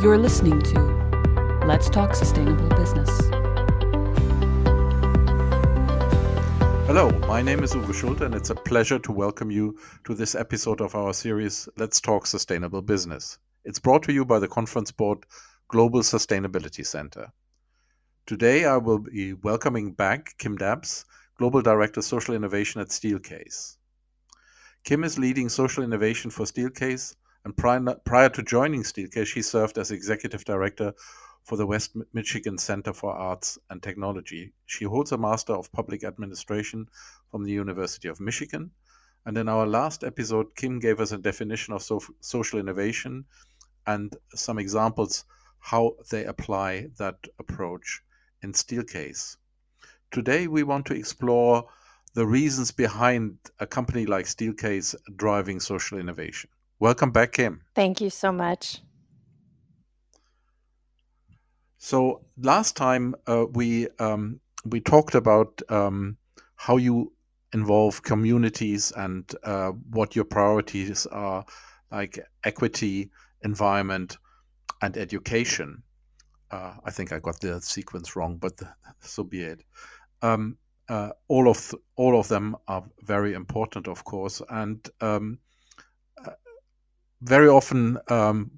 You're listening to Let's Talk Sustainable Business. Hello, my name is Uwe Schulte, and it's a pleasure to welcome you to this episode of our series, Let's Talk Sustainable Business. It's brought to you by the Conference Board Global Sustainability Center. Today, I will be welcoming back Kim Dabbs, Global Director Social Innovation at Steelcase. Kim is leading social innovation for Steelcase, and prior to joining Steelcase, she served as Executive Director for the West Michigan Center for Arts and Technology. She holds a Master of Public Administration from the University of Michigan. And in our last episode, Kim gave us a definition of social innovation and some examples how they apply that approach in Steelcase. Today, we want to explore the reasons behind a company like Steelcase driving social innovation. Welcome back, Kim. Thank you so much. So last time we talked about how you involve communities and what your priorities are, like equity, environment, and education. I think I got the sequence wrong, but so be it. All of them are very important, of course, and very often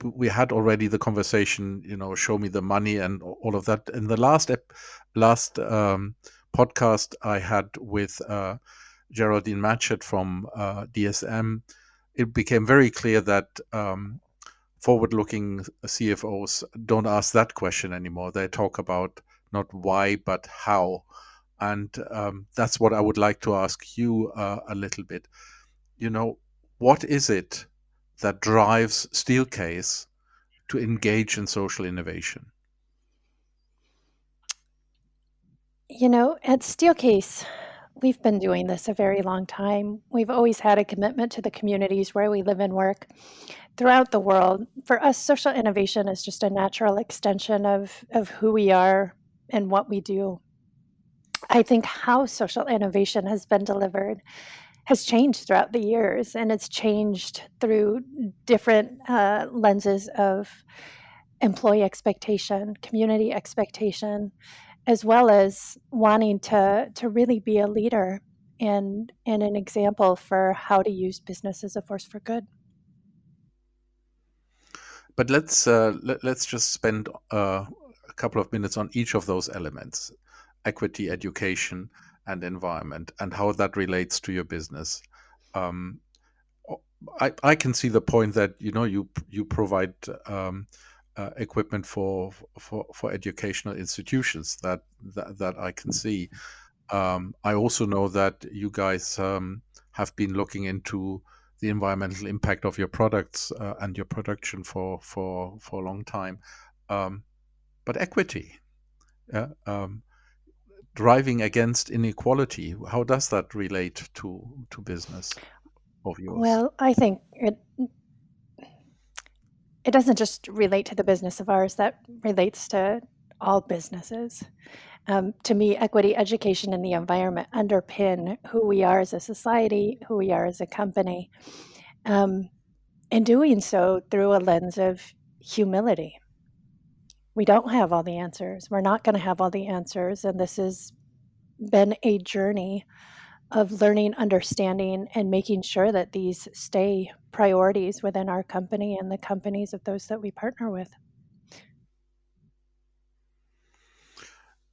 we had already the conversation, show me the money and all of that. In the last podcast I had with Geraldine Matchett from DSM, it became very clear that forward-looking CFOs don't ask that question anymore. They talk about not why, but how. And that's what I would like to ask you a little bit. What is it that drives Steelcase to engage in social innovation? At Steelcase, we've been doing this a very long time. We've always had a commitment to the communities where we live and work throughout the world. For us, social innovation is just a natural extension of who we are and what we do. I think how social innovation has been delivered has changed throughout the years, and it's changed through different lenses of employee expectation, community expectation, as well as wanting to really be a leader and an example for how to use business as a force for good. But let's just spend a couple of minutes on each of those elements: equity, education, and environment, and how that relates to your business. I can see the point that you provide equipment for educational institutions. That I can see. I also know that you guys have been looking into the environmental impact of your products and your production for a long time. But equity. Driving against inequality, how does that relate to business of yours? Well, I think it doesn't just relate to the business of ours, that relates to all businesses. To me, equity, education, and the environment underpin who we are as a society, who we are as a company, and doing so through a lens of humility. We don't have all the answers. We're not going to have all the answers. And this has been a journey of learning, understanding, and making sure that these stay priorities within our company and the companies of those that we partner with.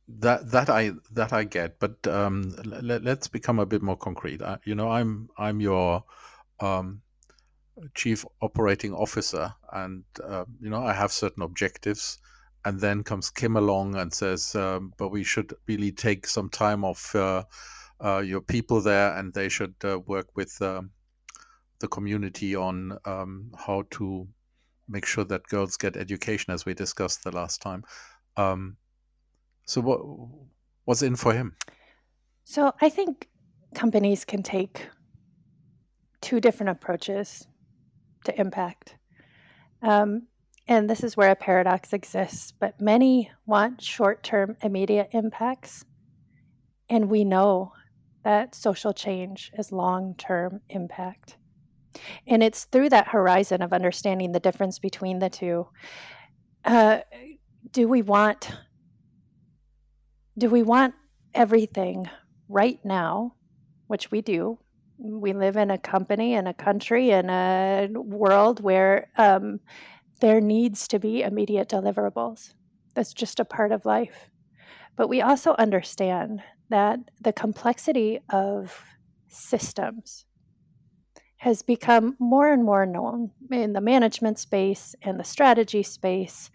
That I get, but let's become a bit more concrete. I'm your chief operating officer, and I have certain objectives. And then comes Kim along and says, but we should really take some time off your people there, and they should work with the community on how to make sure that girls get education, as we discussed the last time. So what's in for him? So I think companies can take two different approaches to impact. And this is where a paradox exists, but many want short-term immediate impacts. And we know that social change is long-term impact. And it's through that horizon of understanding the difference between the two Uh, do we want everything right now, which we do? We live in a company, in a country, in a world where there needs to be immediate deliverables. That's just a part of life. But we also understand that the complexity of systems has become more and more known in the management space and the strategy space,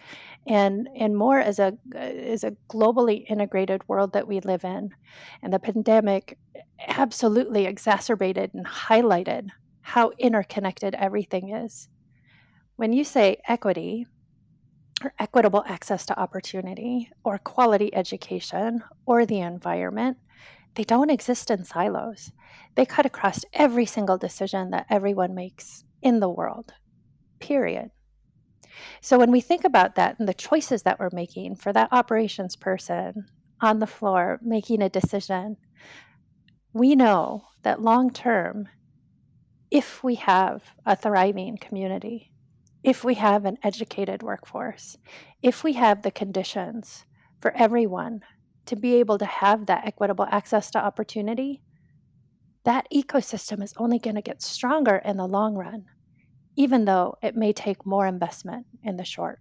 and more as a globally integrated world that we live in. And the pandemic absolutely exacerbated and highlighted how interconnected everything is. When you say equity or equitable access to opportunity or quality education or the environment, they don't exist in silos. They cut across every single decision that everyone makes in the world, period. So when we think about that and the choices that we're making for that operations person on the floor making a decision, we know that long term, if we have a thriving community, if we have an educated workforce, if we have the conditions for everyone to be able to have that equitable access to opportunity, that ecosystem is only going to get stronger in the long run, even though it may take more investment in the short.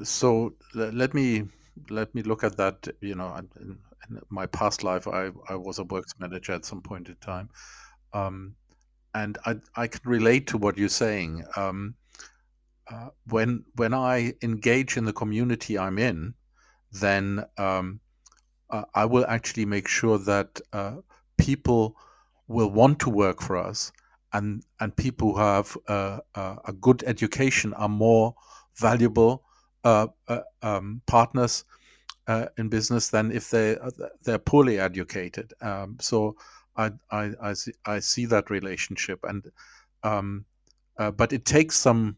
So let me look at that. In my past life, I was a works manager at some point in time, and I can relate to what you're saying. When I engage in the community I'm in, then I will actually make sure that people will want to work for us, and people who have a good education are more valuable partners in business than if they're poorly educated. So I see that relationship, and um, but it takes some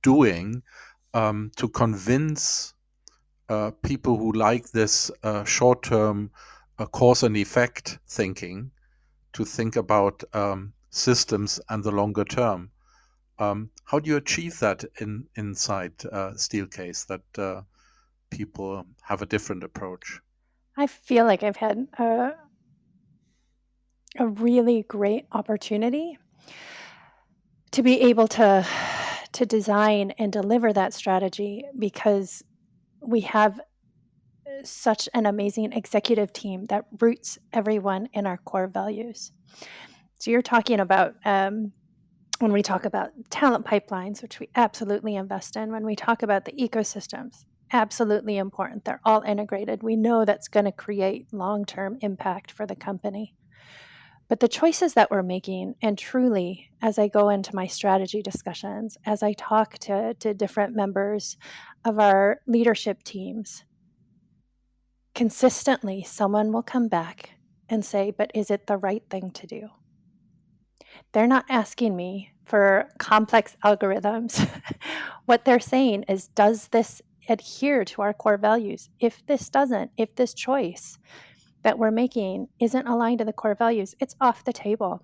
doing to convince people who like this short-term cause and effect thinking to think about systems and the longer term. How do you achieve that inside Steelcase, that people have a different approach? I feel like I've had a really great opportunity to be able to design and deliver that strategy because we have such an amazing executive team that roots everyone in our core values. So you're talking about when we talk about talent pipelines, which we absolutely invest in, when we talk about the ecosystems, absolutely important. They're all integrated. We know that's going to create long-term impact for the company. But the choices that we're making, and truly, as I go into my strategy discussions, as I talk to different members of our leadership teams, consistently someone will come back and say, but is it the right thing to do? They're not asking me for complex algorithms. What they're saying is, does this adhere to our core values? If this doesn't, if this choice that we're making isn't aligned to the core values, it's off the table.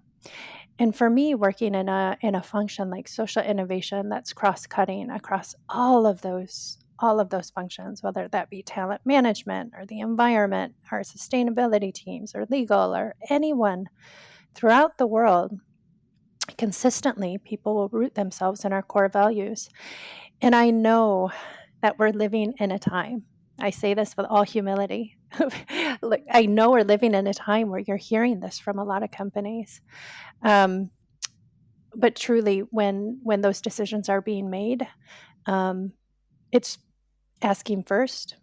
And for me, working in a function like social innovation that's cross-cutting across all of those functions, whether that be talent management or the environment or sustainability teams or legal or anyone throughout the world, consistently people will root themselves in our core values. And I know that we're living in a time, I say this with all humility. Look, I know we're living in a time where you're hearing this from a lot of companies. But truly, when those decisions are being made, it's asking first,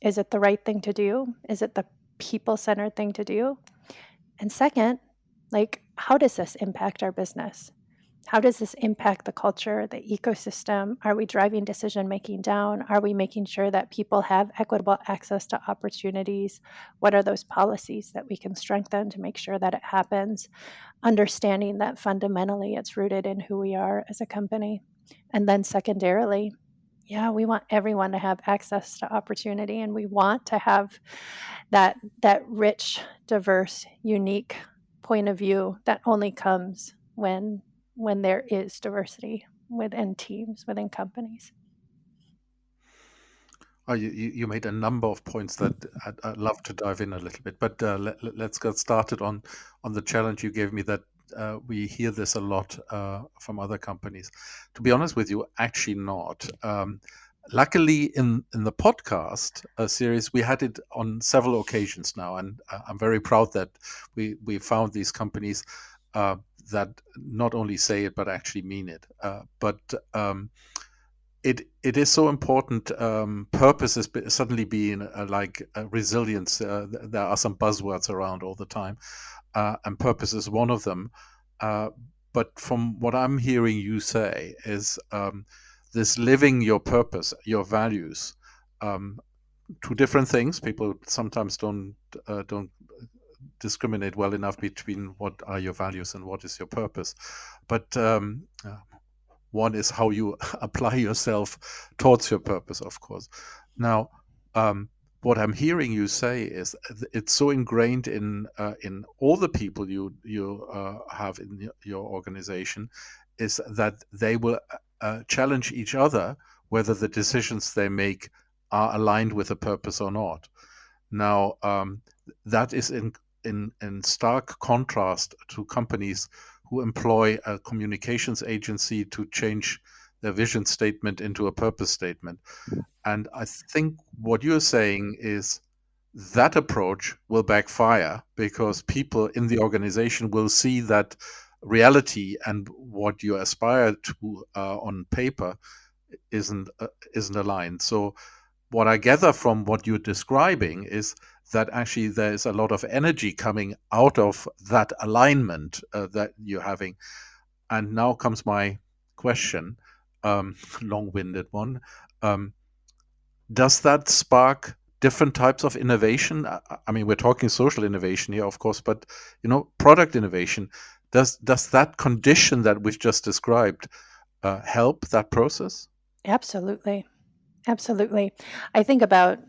is it the right thing to do? Is it the people-centered thing to do? And second, like, how does this impact our business? How does this impact the culture, the ecosystem? Are we driving decision making down? Are we making sure that people have equitable access to opportunities? What are those policies that we can strengthen to make sure that it happens? Understanding that fundamentally it's rooted in who we are as a company. And then secondarily, yeah, we want everyone to have access to opportunity, and we want to have that rich, diverse, unique point of view that only comes when there is diversity. within teams, within companies. Oh, you made a number of points that I'd love to dive in a little bit, but let's get started on the challenge you gave me. That we hear this a lot from other companies. To be honest with you, actually not. Luckily, in the podcast series, we had it on several occasions now, and I'm very proud that we found these companies that not only say it but actually mean it. But it is so important. Purpose is suddenly being like resilience. There are some buzzwords around all the time, and purpose is one of them. Uh, but from what I'm hearing you say is this living your purpose, your values. Um, Two different things. People sometimes don't discriminate well enough between what are your values and what is your purpose. But one is how you apply yourself towards your purpose, of course. Now, what I'm hearing you say is it's so ingrained in all the people you have in your organization, is that they will challenge each other whether the decisions they make are aligned with a purpose or not. Now, that is in stark contrast to companies who employ a communications agency to change their vision statement into a purpose statement. And I think what you're saying is that approach will backfire because people in the organization will see that reality and what you aspire to on paper isn't aligned. So what I gather from what you're describing is that actually there is a lot of energy coming out of that alignment that you're having. And now comes my question, long-winded one. Um, does that spark different types of innovation? I mean, we're talking social innovation here, of course, but product innovation. Does that condition that we've just described help that process? Absolutely. Absolutely. I think about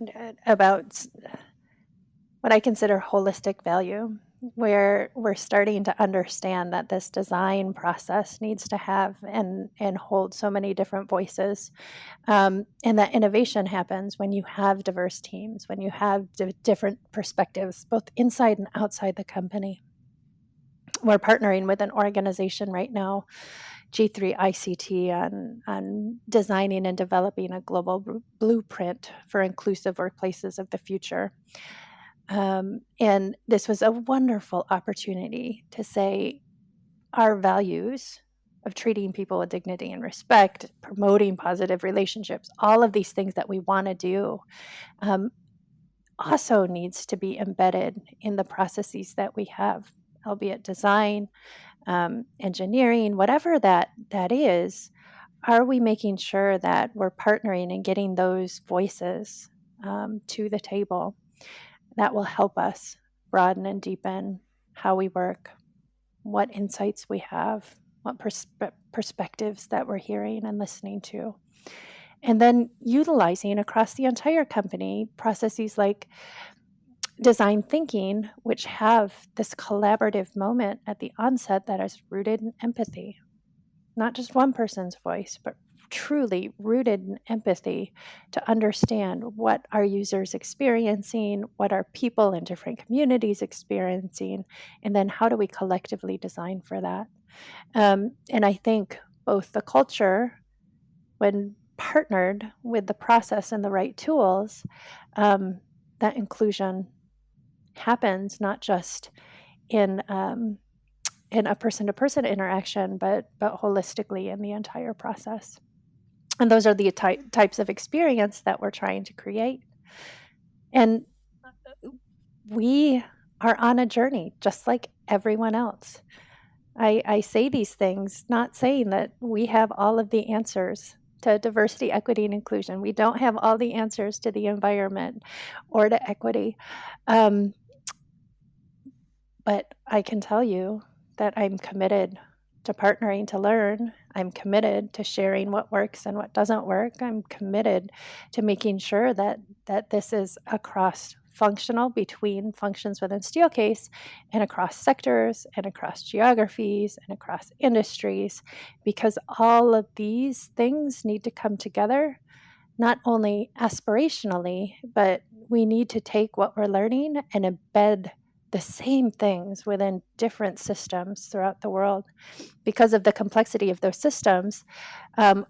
what I consider holistic value, where we're starting to understand that this design process needs to have and hold so many different voices, and that innovation happens when you have diverse teams, when you have different perspectives, both inside and outside the company. We're partnering with an organization right now, G3 ICT, on designing and developing a global blueprint for inclusive workplaces of the future. And this was a wonderful opportunity to say our values of treating people with dignity and respect, promoting positive relationships, all of these things that we want to do, also needs to be embedded in the processes that we have, albeit design, engineering, whatever that is. Are we making sure that we're partnering and getting those voices to the table? That will help us broaden and deepen how we work, what insights we have, what perspectives that we're hearing and listening to. And then utilizing across the entire company processes like design thinking, which have this collaborative moment at the onset that is rooted in empathy. Not just one person's voice, but truly rooted in empathy to understand what are users experiencing, what are people in different communities experiencing, and then how do we collectively design for that. And I think both the culture, when partnered with the process and the right tools, that inclusion happens not just in a person-to-person interaction, but holistically in the entire process. And those are the types of experience that we're trying to create. And we are on a journey, just like everyone else. I say these things not saying that we have all of the answers to diversity, equity, and inclusion. We don't have all the answers to the environment or to equity. But I can tell you that I'm committed to partnering to learn. I'm committed to sharing what works and what doesn't work. I'm committed to making sure that this is across functional between functions within Steelcase and across sectors and across geographies and across industries, because all of these things need to come together, not only aspirationally, but we need to take what we're learning and embed the same things within different systems throughout the world. Because of the complexity of those systems,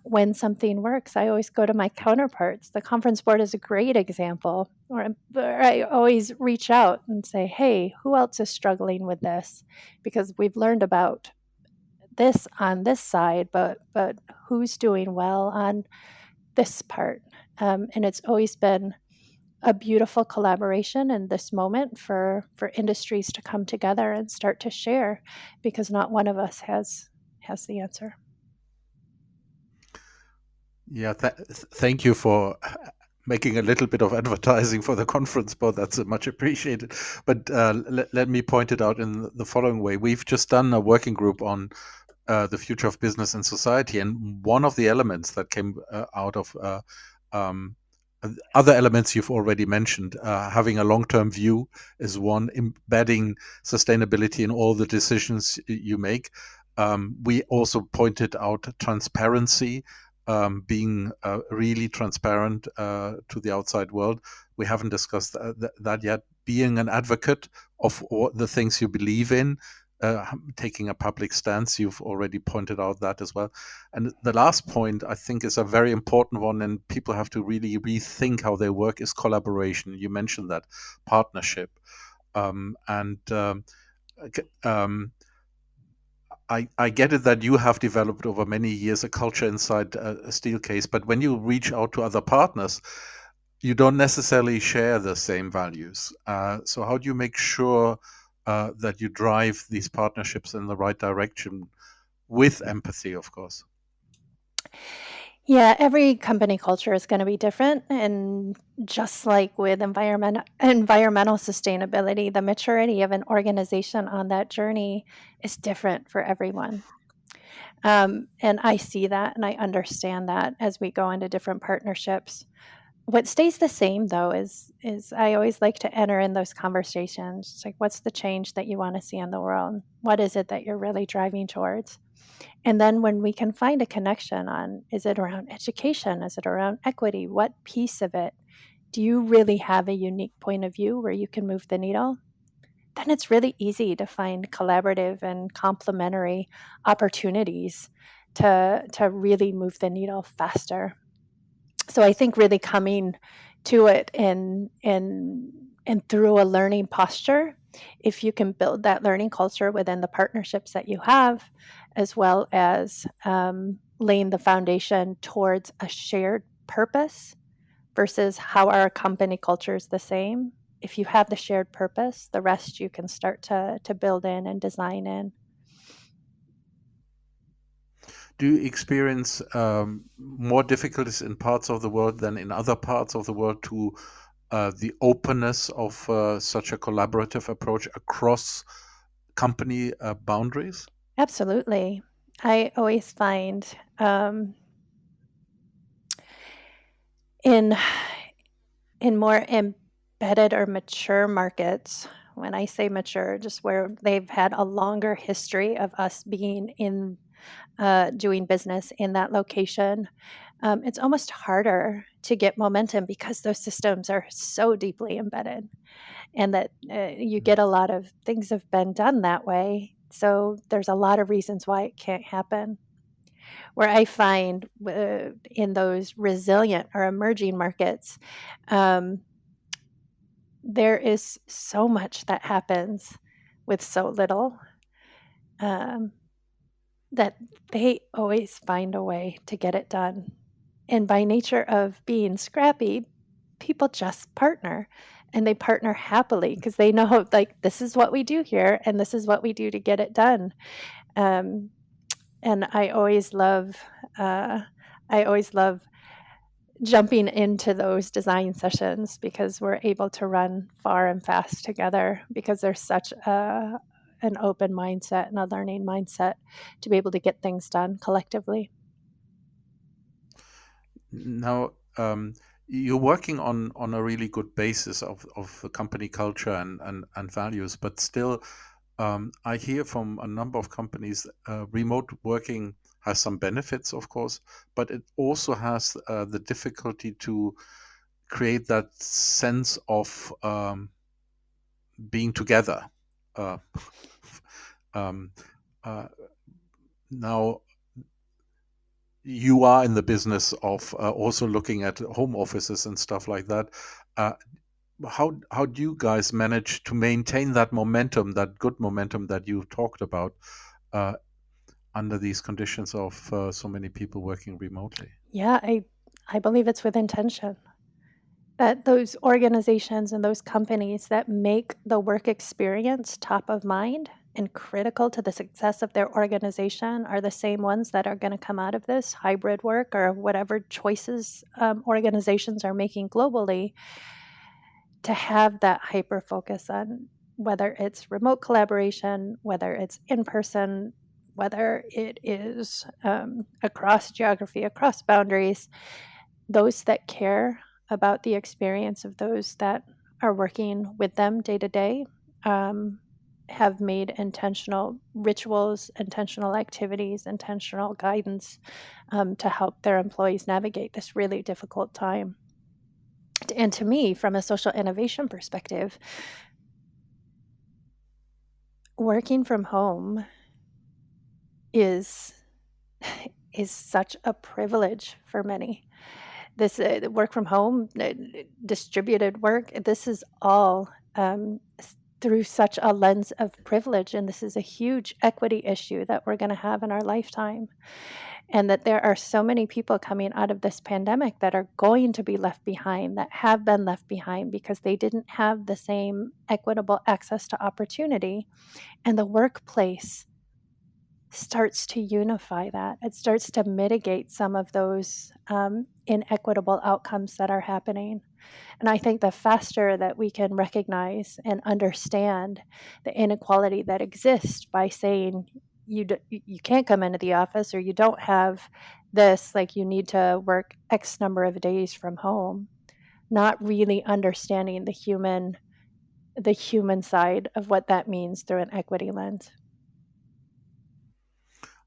when something works, I always go to my counterparts. The conference board is a great example, or I always reach out and say, hey, who else is struggling with this? Because we've learned about this on this side, but who's doing well on this part? And it's always been a beautiful collaboration in this moment for industries to come together and start to share, because not one of us has the answer. Yeah, thank you for making a little bit of advertising for the conference board. That's much appreciated. But let me point it out in the following way. We've just done a working group on the future of business and society, and one of the elements that came out of um, other elements you've already mentioned, having a long-term view is one, embedding sustainability in all the decisions you make. We also pointed out transparency, being really transparent to the outside world. We haven't discussed that yet. Being an advocate of the things you believe in, taking a public stance. You've already pointed out that as well. And the last point, I think, is a very important one, and people have to really rethink how they work, is collaboration. You mentioned that, partnership. I get it that you have developed over many years a culture inside Steelcase, but when you reach out to other partners, you don't necessarily share the same values. So how do you make sure that you drive these partnerships in the right direction with empathy, of course? Yeah, every company culture is going to be different. And just like with environmental sustainability, the maturity of an organization on that journey is different for everyone. And I see that and I understand that as we go into different partnerships. What stays the same though is I always like to enter in those conversations. It's like, what's the change that you want to see in the world? What is it that you're really driving towards? And then when we can find a connection on, is it around education? Is it around equity? What piece of it do you really have a unique point of view where you can move the needle? Then it's really easy to find collaborative and complementary opportunities to really move the needle faster. So I think really coming to it and through a learning posture, if you can build that learning culture within the partnerships that you have, as well as laying the foundation towards a shared purpose versus how our company culture is the same. If you have the shared purpose, the rest you can start to build in and design in. Do you experience more difficulties in parts of the world than in other parts of the world to the openness of such a collaborative approach across company boundaries? Absolutely. I always find in more embedded or mature markets, when I say mature, just where they've had a longer history of us being in doing business in that location, it's almost harder to get momentum because those systems are so deeply embedded, and that you get a lot of things have been done that way. So there's a lot of reasons why it can't happen. Where I find in those resilient or emerging markets, um, there is so much that happens with so little, um, that they always find a way to get it done. And by nature of being scrappy, people just partner, and they partner happily because they know, like, this is what we do here and this is what we do to get it done. Um, and I always love jumping into those design sessions because we're able to run far and fast together because there's such an open mindset and a learning mindset to be able to get things done collectively. Now, you're working on a really good basis of the company culture and values, but still, I hear from a number of companies, remote working has some benefits, of course, but it also has the difficulty to create that sense of being together. Uh, um, uh, Now, you are in the business of also looking at home offices and stuff like that. Uh, how do you guys manage to maintain that momentum, that good momentum that you talked about, uh, under these conditions of so many people working remotely? Yeah, I believe it's with intention. That those organizations and those companies that make the work experience top of mind and critical to the success of their organization are the same ones that are going to come out of this hybrid work or whatever choices organizations are making globally, to have that hyper focus on whether it's remote collaboration, whether it's in person, whether it is across geography, across boundaries. Those that care about the experience of those that are working with them day to day have made intentional rituals, intentional activities, intentional guidance to help their employees navigate this really difficult time. And to me, from a social innovation perspective, working from home is is such a privilege for many. This work from home, distributed work, this is all through such a lens of privilege, and this is a huge equity issue that we're going to have in our lifetime. And that there are so many people coming out of this pandemic that are going to be left behind, that have been left behind because they didn't have the same equitable access to opportunity. And the workplace starts to unify that. It starts to mitigate some of those inequitable outcomes that are happening. And I think the faster that we can recognize and understand the inequality that exists by saying you can't come into the office, or you don't have this, like you need to work X number of days from home, not really understanding the human side of what that means through an equity lens.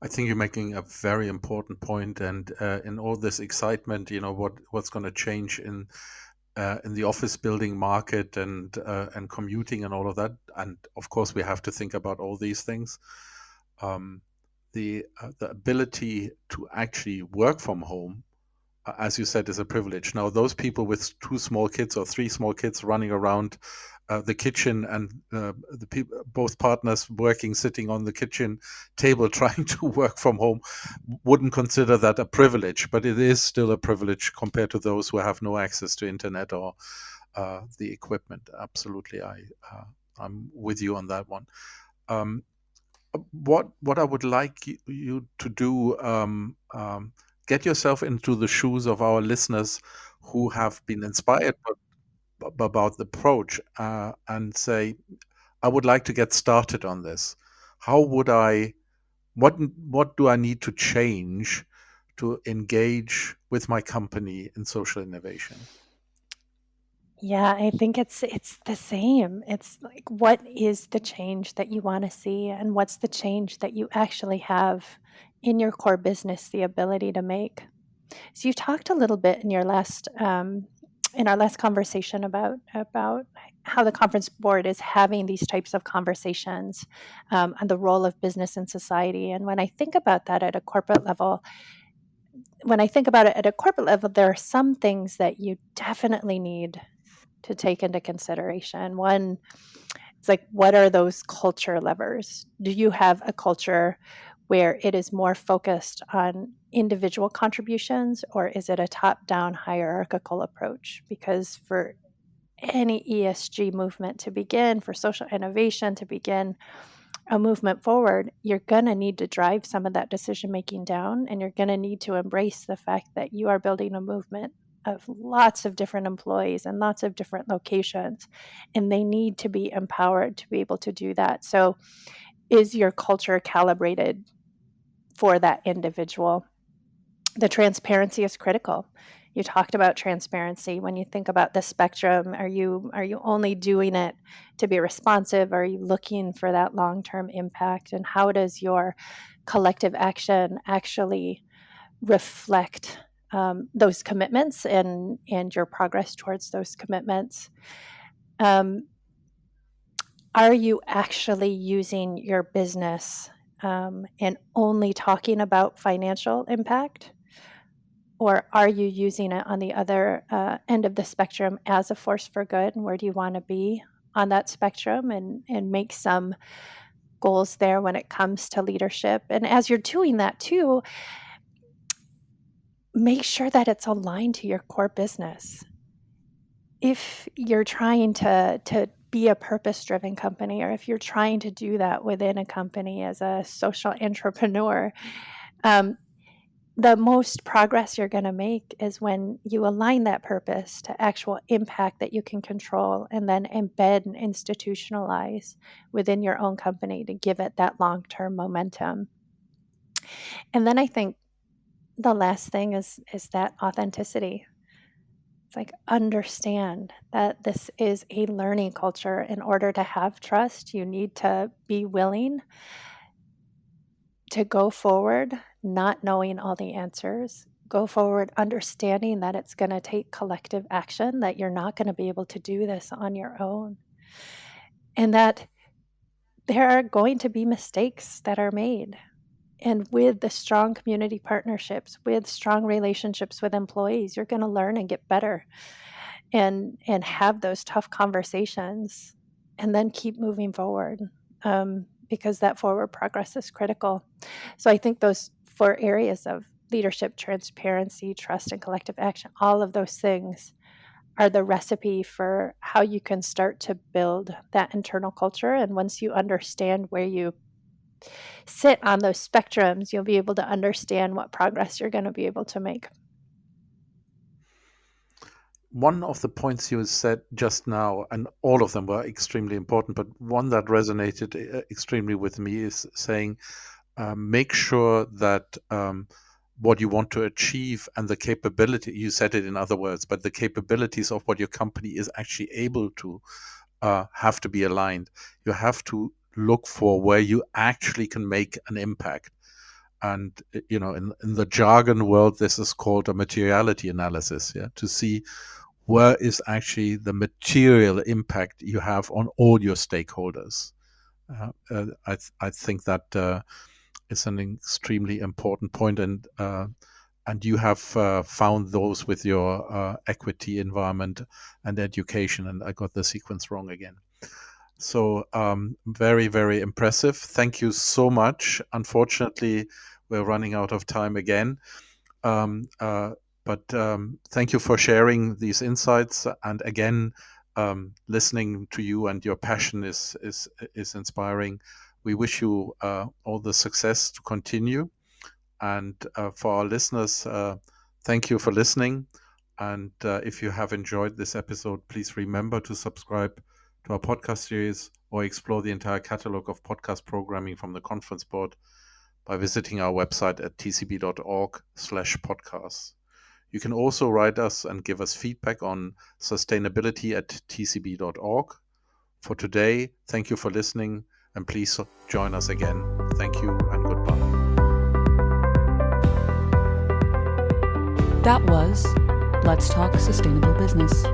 I think you're making a very important point, and in all this excitement, what's going to change in the office building market and commuting and all of that, and of course we have to think about all these things. Um, the ability to actually work from home, as you said, is a privilege. Now, those people with two small kids or three small kids running around the kitchen, and the people, both partners working, sitting on the kitchen table trying to work from home, wouldn't consider that a privilege, but it is still a privilege compared to those who have no access to internet or the equipment. Absolutely, I'm with you on that one. Um, what I would like you to do, get yourself into the shoes of our listeners who have been inspired about the approach, and say, I would like to get started on this. How would I? What do I need to change to engage with my company in social innovation? Yeah, I think it's the same. It's like, what is the change that you want to see, and what's the change that you actually have in your core business the ability to make? So you talked a little bit in your last in our last conversation about how the conference board is having these types of conversations, and the role of business in society. And when I think about that at a corporate level, there are some things that you definitely need to take into consideration. One, it's like, what are those culture levers? Do you have a culture where it is more focused on individual contributions, or is it a top down hierarchical approach? Because for any ESG movement to begin, for social innovation to begin a movement forward, you're going to need to drive some of that decision making down, and you're going to need to embrace the fact that you are building a movement of lots of different employees and lots of different locations, and they need to be empowered to be able to do that. So, is your culture calibrated for that individual? The transparency is critical. You talked about transparency. When you think about the spectrum, are you only doing it to be responsive? Are you looking for that long-term impact? And how does your collective action actually reflect those commitments and your progress towards those commitments? Are you actually using your business and only talking about financial impact? Or are you using it on the other end of the spectrum as a force for good? And where do you want to be on that spectrum, and make some goals there when it comes to leadership? And as you're doing that too, make sure that it's aligned to your core business. If you're trying to be a purpose-driven company, or if you're trying to do that within a company as a social entrepreneur, the most progress you're going to make is when you align that purpose to actual impact that you can control, and then embed and institutionalize within your own company to give it that long-term momentum. And then I think the last thing is that authenticity. It's like, understand that this is a learning culture. In order to have trust, you need to be willing to go forward not knowing all the answers. Go forward understanding that it's going to take collective action, that you're not going to be able to do this on your own, and that there are going to be mistakes that are made. And with the strong community partnerships, with strong relationships with employees, you're going to learn and get better, and have those tough conversations, and then keep moving forward, because that forward progress is critical. So I think those 4 areas of leadership, transparency, trust, and collective action, all of those things are the recipe for how you can start to build that internal culture. And once you understand where you sit on those spectrums, you'll be able to understand what progress you're going to be able to make. One of the points you said just now, and all of them were extremely important, but one that resonated extremely with me is saying, make sure that what you want to achieve and the capability, you said it in other words, but the capabilities of what your company is actually able to have to be aligned. You have to look for where you actually can make an impact. And, in the jargon world, this is called a materiality analysis, to see where is actually the material impact you have on all your stakeholders. I think that is an extremely important point, and you have found those with your equity, environment, and education. And I got the sequence wrong again. So very, very impressive. Thank you so much. Unfortunately, we're running out of time again. But thank you for sharing these insights. And again, listening to you and your passion is inspiring. We wish you all the success to continue. And for our listeners, thank you for listening. And if you have enjoyed this episode, please remember to subscribe to our podcast series or explore the entire catalog of podcast programming from the Conference Board by visiting our website at tcb.org/podcasts. You can also write us and give us feedback on sustainability@tcb.org. For today, thank you for listening, and please join us again. Thank you and goodbye. That was Let's Talk Sustainable Business.